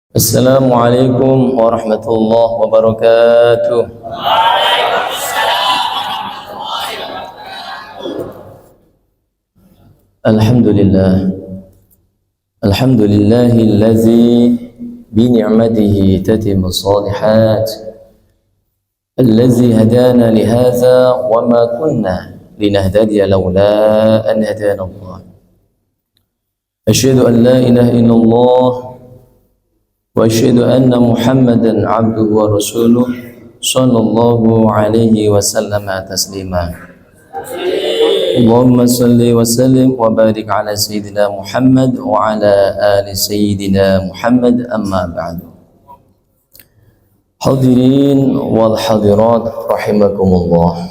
Assalamualaikum warahmatullahi wabarakatuh. Alhamdulillah. Alhamdulillahillazi bi ni'matihi tatimmu shalihat. Allazi hadana li hadza wa ma kunna linahtadiya laula an hadana Allah. Asyhadu an la ilaha illallah wa asyhadu anna Muhammadan abduhu wa rasuluh sallallahu alaihi wasallam taslima. Allahumma salli wa sallim wa barik ala sayyidina Muhammad wa ala ali sayyidina Muhammad, amma ba'du. Hadirin wal hadirat rahimakumullah.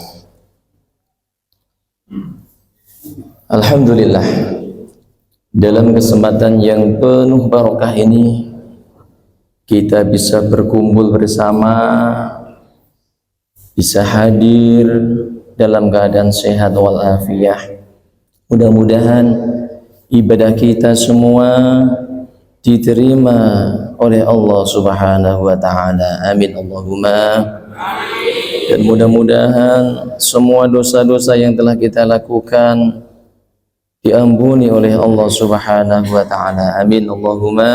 Alhamdulillah, dalam kesempatan yang penuh barakah ini kita bisa berkumpul bersama, bisa hadir dalam keadaan sehat walafiat. Mudah-mudahan ibadah kita semua diterima oleh Allah Subhanahu wa taala. Amin Allahumma. Dan mudah-mudahan semua dosa-dosa yang telah kita lakukan diampuni oleh Allah Subhanahu wa taala. Amin Allahumma.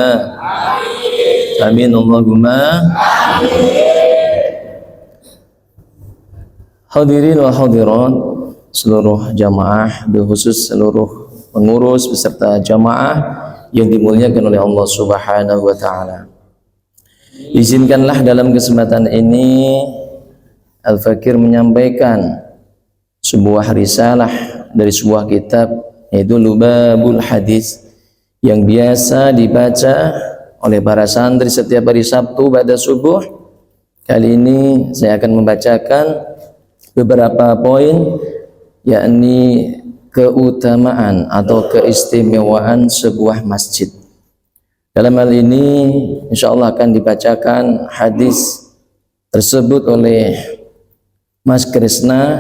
Amin Allahumma. Hadirin wa hadirat, seluruh jamaah, khusus seluruh pengurus beserta jamaah yang dimuliakan oleh Allah Subhanahu wa taala. Izinkanlah dalam kesempatan ini Al-Fakir menyampaikan sebuah risalah dari sebuah kitab, yaitu Lubabul Hadis, yang biasa dibaca oleh para santri setiap hari Sabtu pada subuh. Kali ini saya akan membacakan beberapa poin, yakni keutamaan atau keistimewaan sebuah masjid. Dalam hal ini insya Allah akan dibacakan hadis tersebut oleh Mas Krisna.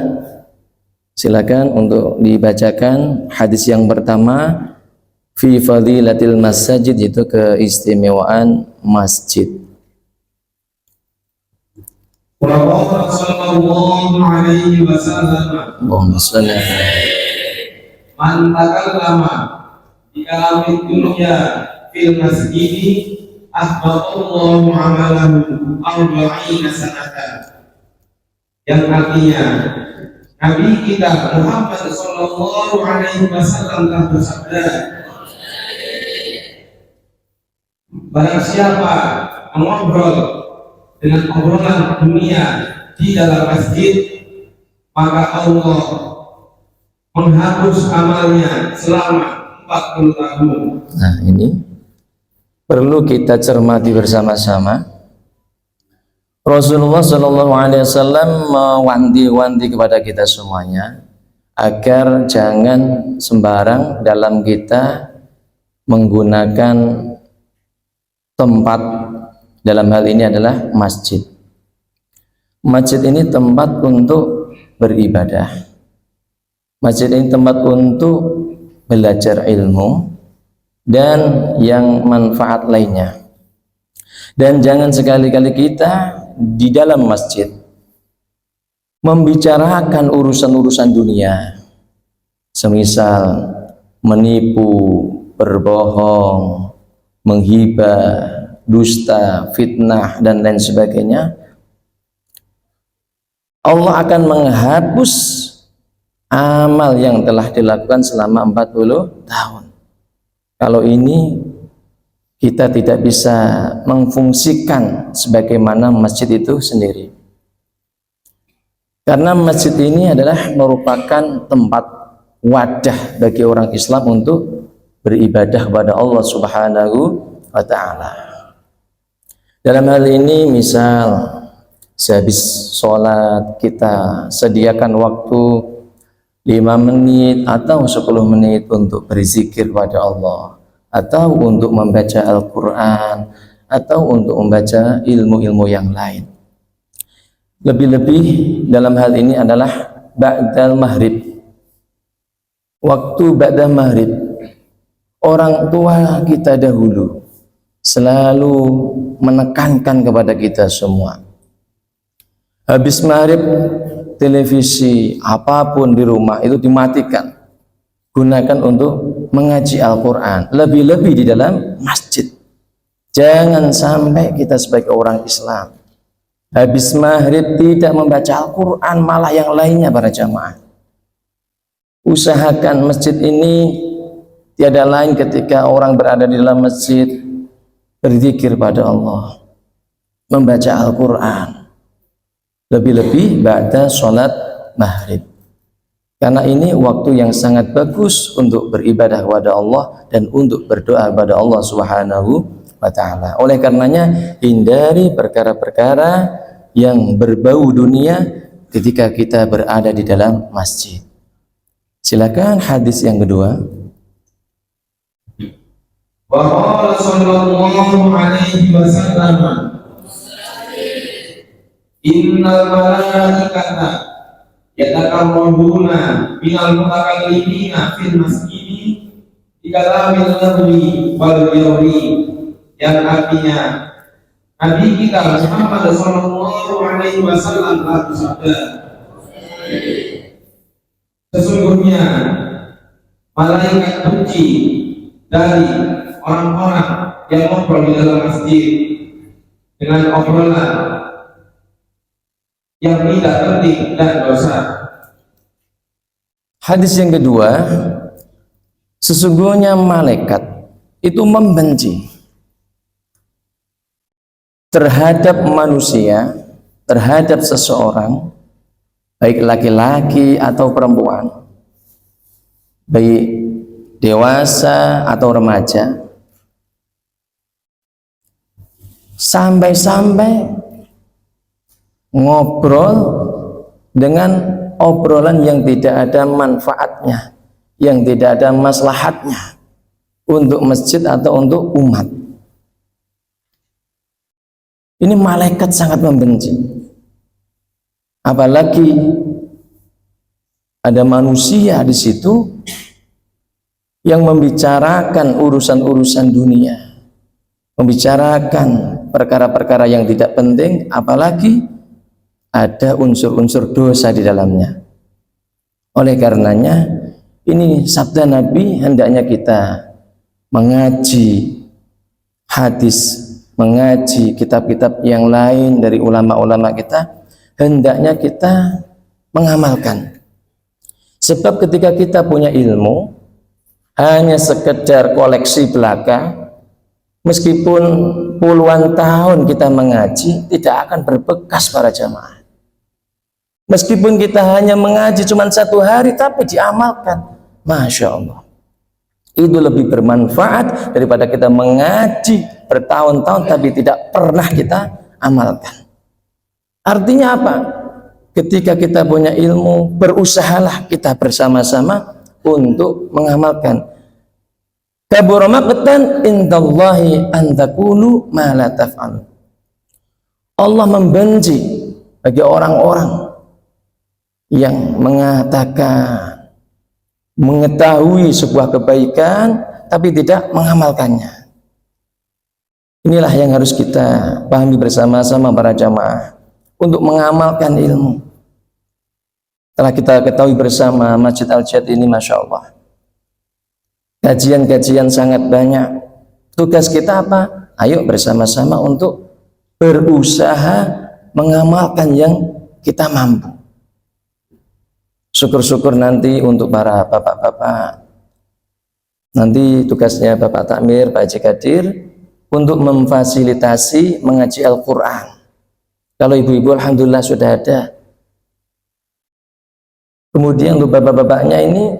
Silakan untuk dibacakan hadis yang pertama, fi fadilatil masjid, itu keistimewaan masjid. Wa sallallahu alaihi wasallam, Allahumma shalli man takallama bi kalamin dunya fil masjid ahbatallahu amalahu arba'ina sanatan. Yang artinya Nabi kita Muhammad sallallahu alaihi wasallam telah bersabda, barang siapa mengobrol dengan obrolan dunia di dalam masjid, maka Allah menghapus amalnya selama 40 tahun. Nah, ini perlu kita cermati bersama-sama. Rasulullah Shallallahu Alaihi Wasallam mewanti-wanti kepada kita semuanya agar jangan sembarang dalam kita menggunakan tempat, dalam hal ini adalah masjid. Masjid ini tempat untuk beribadah. Masjid ini tempat untuk belajar ilmu dan yang manfaat lainnya. Dan jangan sekali-kali kita di dalam masjid membicarakan urusan-urusan dunia, semisal menipu, berbohong, menghibah, dusta, fitnah, dan lain sebagainya. Allah akan menghapus amal yang telah dilakukan selama 40 tahun. Kalau ini kita tidak bisa mengfungsikan sebagaimana masjid itu sendiri. Karena masjid ini adalah merupakan tempat wadah bagi orang Islam untuk beribadah kepada Allah Subhanahu wa ta'ala. Dalam hal ini misal sehabis sholat kita sediakan waktu 5 menit atau 10 menit untuk berzikir kepada Allah, atau untuk membaca Al-Quran, atau untuk membaca ilmu-ilmu yang lain. Lebih-lebih dalam hal ini adalah ba'dal maghrib. Waktu ba'dal maghrib, orang tua kita dahulu selalu menekankan kepada kita semua. Habis maghrib, televisi apapun di rumah itu dimatikan. Gunakan untuk mengaji Al-Quran, lebih-lebih di dalam masjid. Jangan sampai kita sebagai orang Islam habis maghrib tidak membaca Al-Quran, malah yang lainnya para jamaah. Usahakan masjid ini tiada lain ketika orang berada di dalam masjid berzikir pada Allah, membaca Al-Quran, lebih-lebih ba'da sholat maghrib. Karena ini waktu yang sangat bagus untuk beribadah kepada Allah dan untuk berdoa kepada Allah Subhanahu wa ta'ala. Oleh karenanya, hindari perkara-perkara yang berbau dunia ketika kita berada di dalam masjid. Silakan hadis yang kedua. Wa qala sallallahu alaihi wasallam, innal malaikata yatakarrabuna minal mutakallimina fil masjidi bi kalamil ladwi wal yawmi, yang artinya Nabi kita Muhammad sallallahu alaihi wasallam telah bersabda, sesungguhnya malaikat benci dari orang-orang yang ngobrol di dalam masjid dengan obrolan yang tidak penting dan dosa. Hadis yang kedua, sesungguhnya malaikat itu membenci terhadap manusia, terhadap seseorang, baik laki-laki atau perempuan, baik dewasa atau remaja, sampai-sampai ngobrol dengan obrolan yang tidak ada manfaatnya, yang tidak ada maslahatnya untuk masjid atau untuk umat. Ini malaikat sangat membenci. Apalagi ada manusia di situ yang membicarakan urusan-urusan dunia, membicarakan perkara-perkara yang tidak penting, apalagi ada unsur-unsur dosa di dalamnya. Oleh karenanya, ini sabda Nabi, hendaknya kita mengaji hadis, mengaji kitab-kitab yang lain dari ulama-ulama kita, hendaknya kita mengamalkan. Sebab ketika kita punya ilmu hanya sekedar koleksi belaka, meskipun puluhan tahun kita mengaji, tidak akan berbekas para jamaah. Meskipun kita hanya mengaji cuma 1 hari, tapi diamalkan, Masya Allah, itu lebih bermanfaat daripada kita mengaji bertahun-tahun tapi tidak pernah kita amalkan. Artinya apa? Ketika kita punya ilmu, berusahalah kita bersama-sama untuk mengamalkan. Kabura maqtan indallahi an taqulu ma la taf'al. Allah membenci bagi orang-orang yang mengatakan, mengetahui sebuah kebaikan tapi tidak mengamalkannya. Inilah yang harus kita pahami bersama-sama para jamaah untuk mengamalkan ilmu. Telah kita ketahui bersama Masjid Al-Jihad ini, Masya Allah, kajian-kajian sangat banyak. Tugas kita apa? Ayo bersama-sama untuk berusaha mengamalkan yang kita mampu. Syukur-syukur nanti untuk para bapak-bapak, nanti tugasnya Bapak Takmir, Pak Haji Kadir, untuk memfasilitasi mengaji Al-Quran. Kalau ibu-ibu alhamdulillah sudah ada. Kemudian untuk bapak-bapaknya ini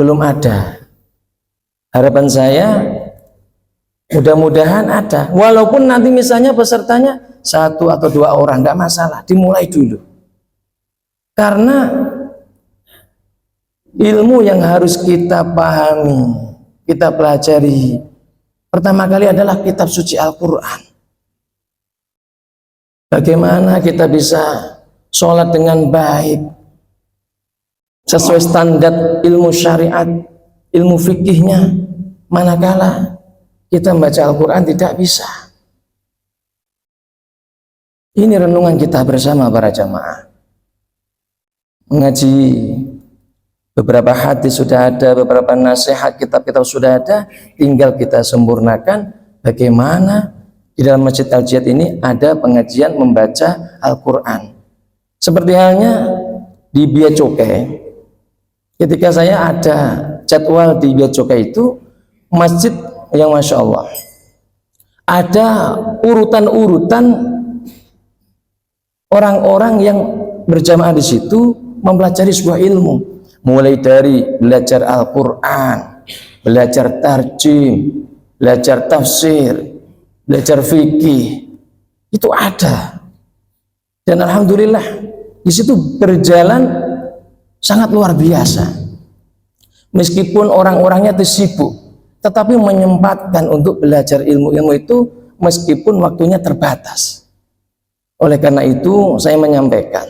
belum ada. Harapan saya mudah-mudahan ada. Walaupun nanti misalnya pesertanya 1 atau 2 orang, nggak masalah, dimulai dulu. Karena ilmu yang harus kita pahami, kita pelajari, pertama kali adalah kitab suci Al-Quran. Bagaimana kita bisa sholat dengan baik, sesuai standar ilmu syariat, ilmu fikihnya, manakala kita membaca Al-Quran tidak bisa. Ini renungan kita bersama para jamaah. Mengaji beberapa hadis sudah ada, beberapa nasihat kitab-kitab sudah ada, tinggal kita sempurnakan bagaimana di dalam Masjid Al-Jihad ini ada pengajian membaca Al-Quran. Seperti halnya di Bia Cukai, ketika saya ada jadwal di Bia Cukai itu masjid yang Masya Allah ada urutan-urutan orang-orang yang berjamaah di situ mempelajari sebuah ilmu, mulai dari belajar Al-Quran, belajar tarjim, belajar tafsir, belajar fikih, itu ada. Dan alhamdulillah di situ berjalan sangat luar biasa. Meskipun orang-orangnya sibuk, tetapi menyempatkan untuk belajar ilmu-ilmu itu meskipun waktunya terbatas. Oleh karena itu saya menyampaikan,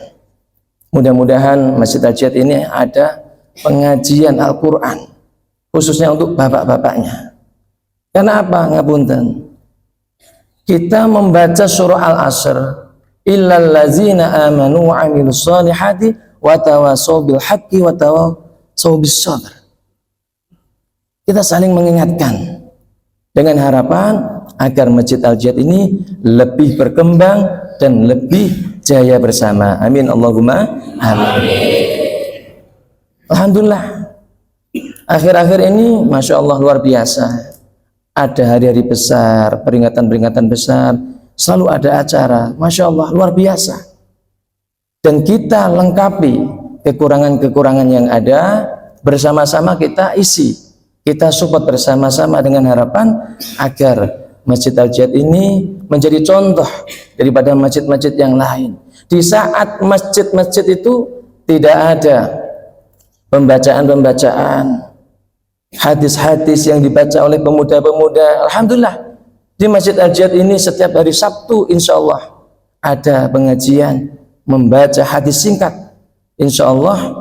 mudah-mudahan Masjid Al-Jihad ini ada pengajian Al-Quran khususnya untuk bapak-bapaknya. Karena apa? Ngapunten, kita membaca surah Al-Asr, illal ladzina amanu wa amilus solihati wa tawasaw bil haqqi wa tawasaw bis sabr. Kita saling mengingatkan dengan harapan agar Masjid Al-Jihad ini lebih berkembang dan lebih jaya bersama. Amin Allahumma amin. Alhamdulillah, akhir-akhir ini Masya Allah luar biasa. Ada hari-hari besar, peringatan-peringatan besar, selalu ada acara, Masya Allah luar biasa. Dan kita lengkapi kekurangan-kekurangan yang ada, bersama-sama kita isi, kita support bersama-sama dengan harapan agar Masjid Al-Jihad ini menjadi contoh daripada masjid-masjid yang lain. Di saat masjid-masjid itu tidak ada pembacaan-pembacaan, hadis-hadis yang dibaca oleh pemuda-pemuda, alhamdulillah di Masjid Al-Jihad ini setiap hari Sabtu insya Allah ada pengajian membaca hadis singkat. Insya Allah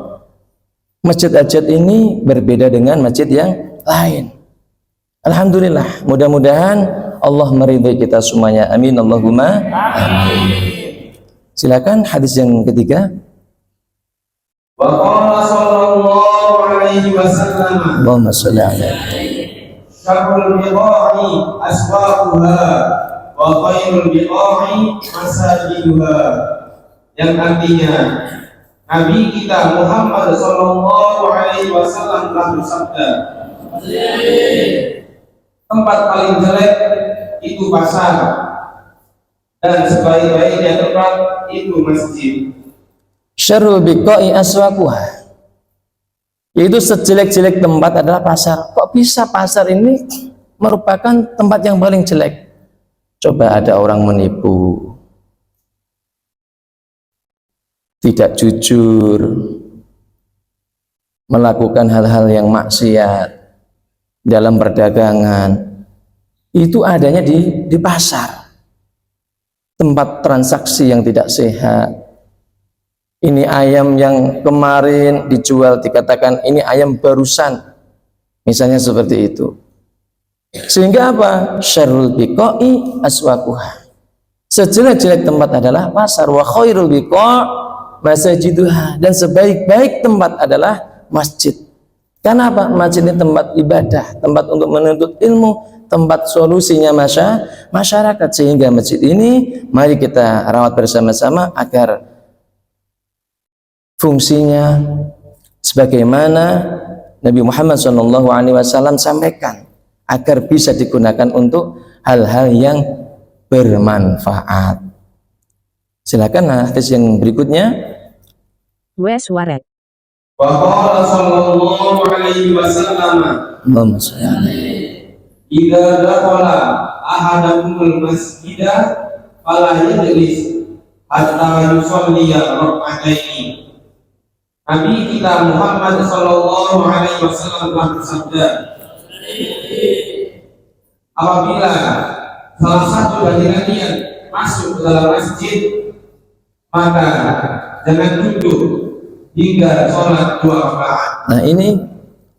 Masjid Al-Jihad ini berbeda dengan masjid yang lain. Alhamdulillah, mudah-mudahan Allah meridai kita semuanya. Amin Allahumma amin. Silakan hadis yang ketiga. Wa qala sallallahu alaihi wasallam, Allahumma sholli alaihi. syarrul biqa'i aswaquha wa khairul biqa'i masajiduha. Yang artinya Nabi kita Muhammad sallallahu alaihi wasallam telah bersabda, tempat paling jelek itu pasar dan sebaik-baiknya tempat itu masjid. Syarrul biqa'i aswaquha, yaitu sejelek-jelek tempat adalah pasar. Kok bisa pasar ini merupakan tempat yang paling jelek? Coba ada orang menipu, tidak jujur, melakukan hal-hal yang maksiat dalam perdagangan, itu adanya di pasar, tempat transaksi yang tidak sehat. Ini ayam yang kemarin dijual dikatakan ini ayam barusan, misalnya seperti itu. Sehingga apa? Syarrul biqa'i aswaquha, sejelek-jelek tempat adalah pasar. Wa khairul biqa' masajiduha, dan sebaik-baik tempat adalah masjid. Karena apa? Masjid ini tempat ibadah, tempat untuk menuntut ilmu, tempat solusinya masyarakat. Sehingga masjid ini mari kita rawat bersama-sama agar fungsinya sebagaimana Nabi Muhammad SAW sampaikan, agar bisa digunakan untuk hal-hal yang bermanfaat. Silakan hadis yang berikutnya. Wes Warek. Wa qala sallallahu alaihi wasallam, Allahumma sholli alaihi. idza dakhala ahadakumul masjida fala yajlis hatta yusalliya rak'ataini. Nabi kita Muhammad sallallahu alaihi wasallam telah bersabda, apabila salah satu dari kalian masuk ke dalam masjid, maka jangan duduk hingga sholat 2 rakaat. Nah, ini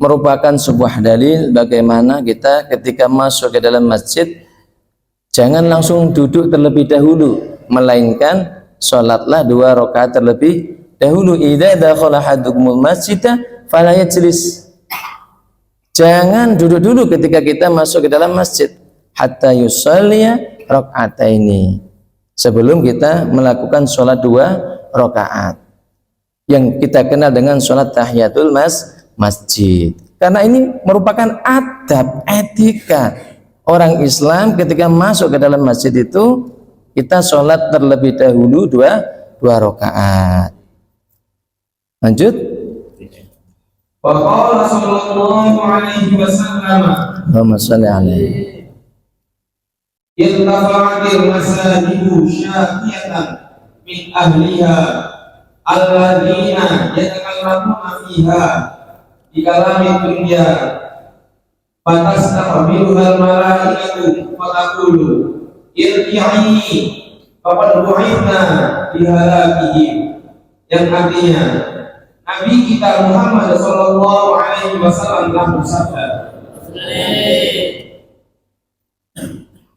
merupakan sebuah dalil bagaimana kita ketika masuk ke dalam masjid jangan langsung duduk terlebih dahulu, melainkan sholatlah 2 rakaat terlebih dahulu. Idza dakhala ahadukumul masjidah fala yajlis. Jangan duduk dulu ketika kita masuk ke dalam masjid, hatta yusalliya raka'ataini, sebelum kita melakukan sholat 2 rakaat yang kita kenal dengan sholat tahiyatul masjid. Karena ini merupakan adab, etika orang Islam ketika masuk ke dalam masjid itu kita sholat terlebih dahulu 2 rakaat. Lanjut. Wa qala sallallahu alaihi wasallam, Allahumma shalli alaihi. irtafa'atil masajidu syaqiyatan min ahliha alladzina yatakallamuna fiha bi kalamid dunya fatastaqbiluhal malaikatu fataqulu irji'i faqad bu'ithna bihalakihim, yang artinya Nabi kita Muhammad sallallahu alaihi wasallam telah bersabda,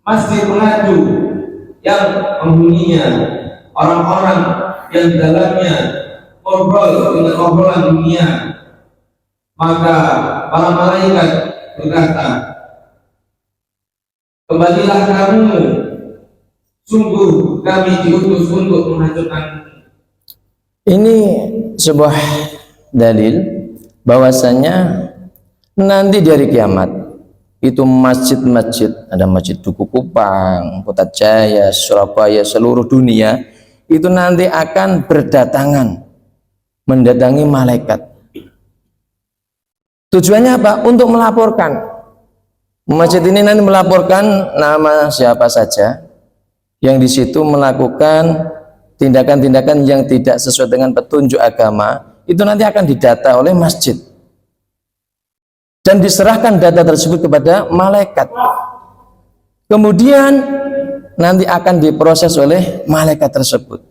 masjid mengadu yang menghuninya orang-orang yang di dalamnya ngobrol dengan obrolan dunia, maka para malaikat berkata, kembalilah kamu, sungguh kami diutus untuk menghancurkan. Ini sebuah dalil bahwasanya nanti di hari kiamat itu masjid-masjid, ada masjid Duku Kupang, Putrajaya, Surabaya, seluruh dunia itu nanti akan berdatangan mendatangi malaikat. Tujuannya apa? Untuk melaporkan. Masjid ini nanti melaporkan nama siapa saja yang di situ melakukan tindakan-tindakan yang tidak sesuai dengan petunjuk agama, itu nanti akan didata oleh masjid dan diserahkan data tersebut kepada malaikat. Kemudian nanti akan diproses oleh malaikat tersebut,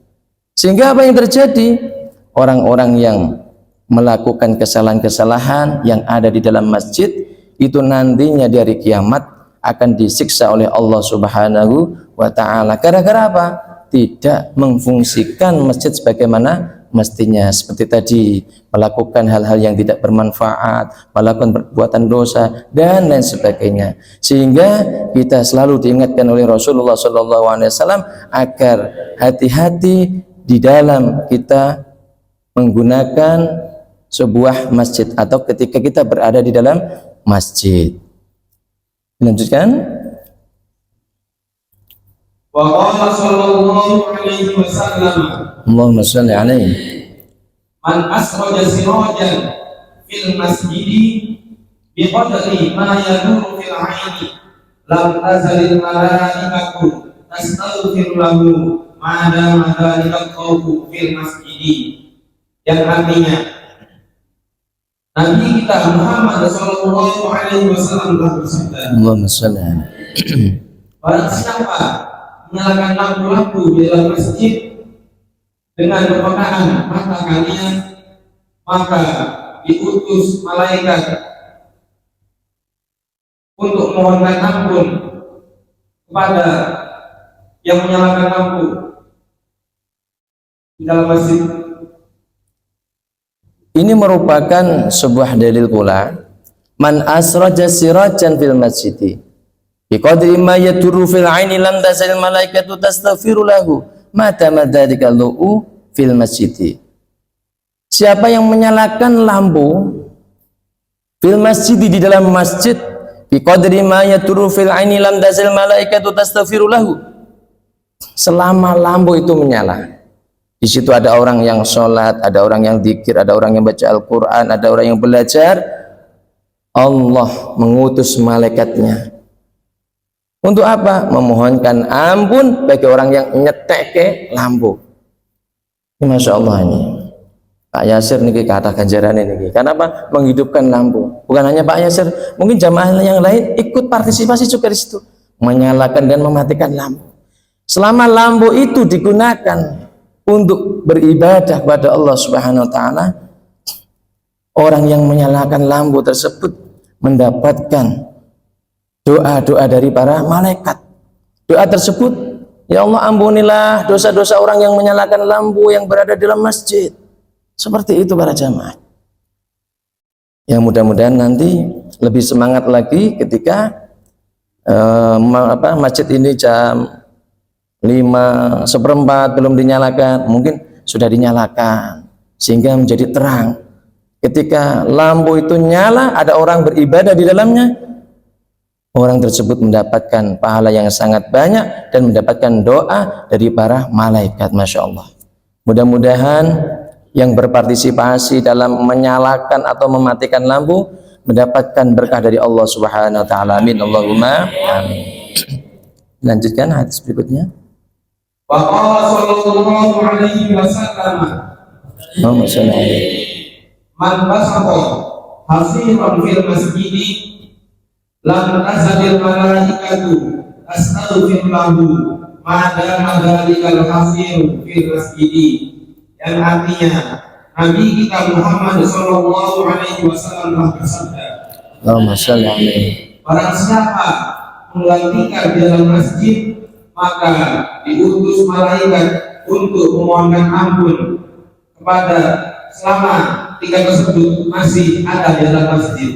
sehingga apa yang terjadi? Orang-orang yang melakukan kesalahan-kesalahan yang ada di dalam masjid itu nantinya di hari kiamat akan disiksa oleh Allah Subhanahu wa ta'ala. Gara-gara apa? Tidak memfungsikan masjid sebagaimana mestinya, seperti tadi melakukan hal-hal yang tidak bermanfaat, melakukan perbuatan dosa dan lain sebagainya, sehingga kita selalu diingatkan oleh Rasulullah SAW agar hati-hati di dalam kita menggunakan sebuah masjid atau ketika kita berada di dalam masjid. Lanjutkan. Wa qala sallallahu alaihi wasallam, Allahumma shalli alaihi. man asraja sirajan fil masjidi bi qadri ma yaduru fil aini lam tazalil malaikatu tastaghfir lahu ma dama dzalika qawfu fil masjidi, yang artinya Nabi kita Muhammad sallallahu alaihi wasallam telah bersabda, Allahumma shalli alaihi. barang siapa menyalakan lampu-lampu di dalam masjid dengan kepekaan mata kalian, maka diutus malaikat untuk mohonkan ampun kepada yang menyalakan lampu di dalam masjid. Ini merupakan sebuah dalil pula, man asraja sirajan fil masjidi biqadri ma yadurru fil aini lam tazal malaikatu tastaghfiru lahu ma tamadzalika lu'u fil masjidi. Siapa yang menyalakan lampu fil masjidi di dalam masjid biqadri ma yadurru fil aini lam tazal malaikatu tastaghfiru lahu, selama lampu itu menyala, di situ ada orang yang sholat, ada orang yang zikir, ada orang yang baca Al-Quran, ada orang yang belajar, Allah mengutus malaikatnya untuk apa? Memohonkan ampun bagi orang yang nyetek ke lampu. Ini Masya Allah, ini Pak Yasir nih kata ganjaran ini. Karena apa? Menghidupkan lampu. Bukan hanya Pak Yasir, mungkin jamaah yang lain ikut partisipasi juga di situ, menyalakan dan mematikan lampu. Selama lampu itu digunakan untuk beribadah kepada Allah Subhanahu wa taala, orang yang menyalakan lampu tersebut mendapatkan doa-doa dari para malaikat. Doa tersebut, ya Allah ampunilah dosa-dosa orang yang menyalakan lampu yang berada di dalam masjid. Seperti itu para jamaah. Yang mudah-mudahan nanti lebih semangat lagi ketika masjid ini jam 5:15 belum dinyalakan, mungkin sudah dinyalakan sehingga menjadi terang. Ketika lampu itu nyala, ada orang beribadah di dalamnya, orang tersebut mendapatkan pahala yang sangat banyak dan mendapatkan doa dari para malaikat. Masya Allah. Mudah-mudahan yang berpartisipasi dalam menyalakan atau mematikan lampu mendapatkan berkah dari Allah Subhanahu wa taala. Amin. Allahumma amin. Lanjutkan hadis berikutnya. Wa qala sallallahu alaihi wasallam, Allahumma shalli alaihi. man basata hasiran fil masjidi lam tazalil malaikatu astaghfirullahu ma dama dzalikal hasir fil masjidi. Yang artinya Nabi kita Muhammad sallallahu alaihi wasallam telah bersabda, Allahumma shalli alaihi. barang siapa menggantikan di dalam masjid, maka diutus malaikat untuk memohonkan ampun kepada selama tinggal tersebut masih ada di dalam masjid.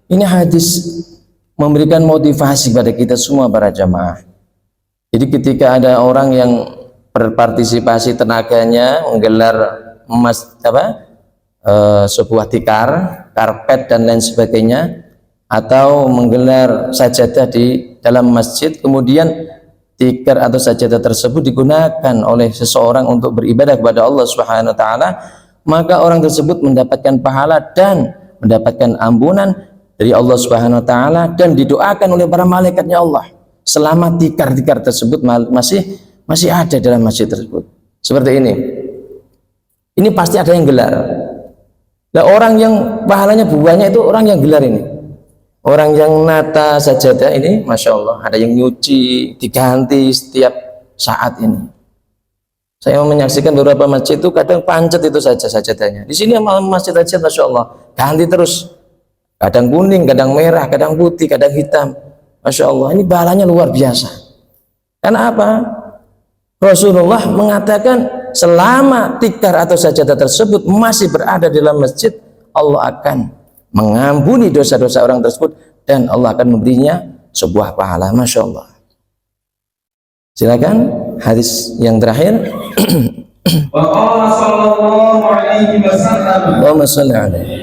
Ini hadis memberikan motivasi pada kita semua para jamaah. Jadi ketika ada orang yang berpartisipasi tenaganya menggelar sebuah tikar, karpet dan lain sebagainya, atau menggelar sajadah di dalam masjid, kemudian tikar atau sajadah tersebut digunakan oleh seseorang untuk beribadah kepada Allah Subhanahu wa taala, maka orang tersebut mendapatkan pahala dan mendapatkan ampunan dari Allah Subhanahu wa taala dan didoakan oleh para malaikatnya Allah selama tikar-tikar tersebut masih ada dalam masjid tersebut. Seperti ini. Ini pasti ada yang gelar. Nah, orang yang pahalanya buahnya itu orang yang gelar ini. Orang yang nata sajadah ini, Masya Allah, ada yang nyuci, diganti setiap saat ini. Saya menyaksikan beberapa masjid itu kadang pancet itu saja sajadahnya. Di sini masjid aja, Masya Allah, ganti terus. Kadang kuning, kadang merah, kadang putih, kadang hitam. Masya Allah, ini pahalanya luar biasa. Karena apa? Rasulullah mengatakan selama tikar atau sajadah tersebut masih berada di dalam masjid, Allah akan mengampuni dosa-dosa orang tersebut dan Allah akan memberinya sebuah pahala. Masya Allah. Silakan hadis yang terakhir. Wa qala sallallahu alaihi wasallam, Allahumma shalli alaihi.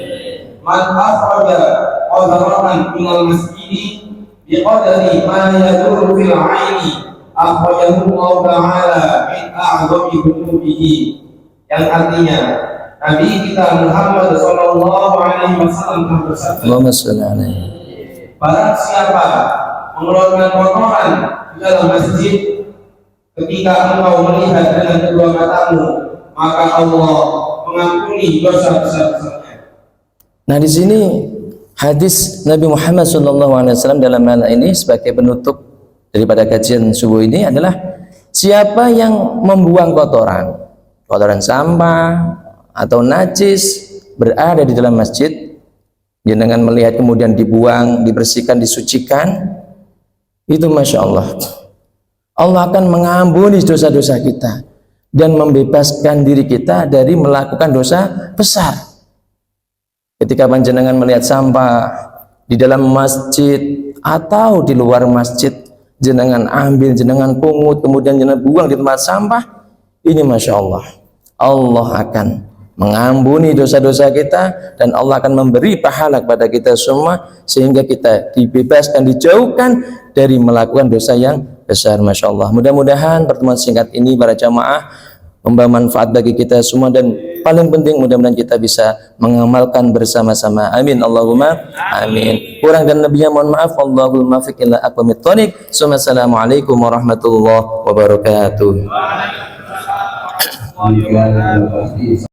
man akhraja qadratan minal masjidi biqadari ma yadurru fil aini akhrajahu Allah ta'ala min a'zami dhunubihi. Yang artinya Nabi kita Muhammad sallallahu alaihi wasallam telah bersabda, Allahumma shalli alaihi. barang siapa mengeluarkan kotoran di dalam masjid ketika engkau melihat dengan kedua matamu, maka Allah mengampuni dosa besar-besarnya. Nah, di sini hadis Nabi Muhammad SAW dalam hal ini sebagai penutup daripada kajian subuh ini adalah siapa yang membuang kotoran sampah atau najis berada di dalam masjid, dengan melihat kemudian dibuang, dibersihkan, disucikan, itu Masya Allah, Allah akan mengampuni dosa-dosa kita dan membebaskan diri kita dari melakukan dosa besar. Ketika panjenengan melihat sampah di dalam masjid atau di luar masjid, jenengan ambil, jenengan pungut, kemudian jenengan buang di tempat sampah, ini Masya Allah, Allah akan mengampuni dosa-dosa kita dan Allah akan memberi pahala kepada kita semua sehingga kita dibebaskan, dijauhkan dari melakukan dosa yang besar. Masya Allah. Mudah-mudahan pertemuan singkat ini para jamaah membawa manfaat bagi kita semua dan paling penting mudah-mudahan kita bisa mengamalkan bersama-sama. Amin. Allahumma amin. Kurang dan lebihnya mohon maaf. Allahul muwaffiq ila aqwamit thoriq. Assalamualaikum warahmatullahi wabarakatuh.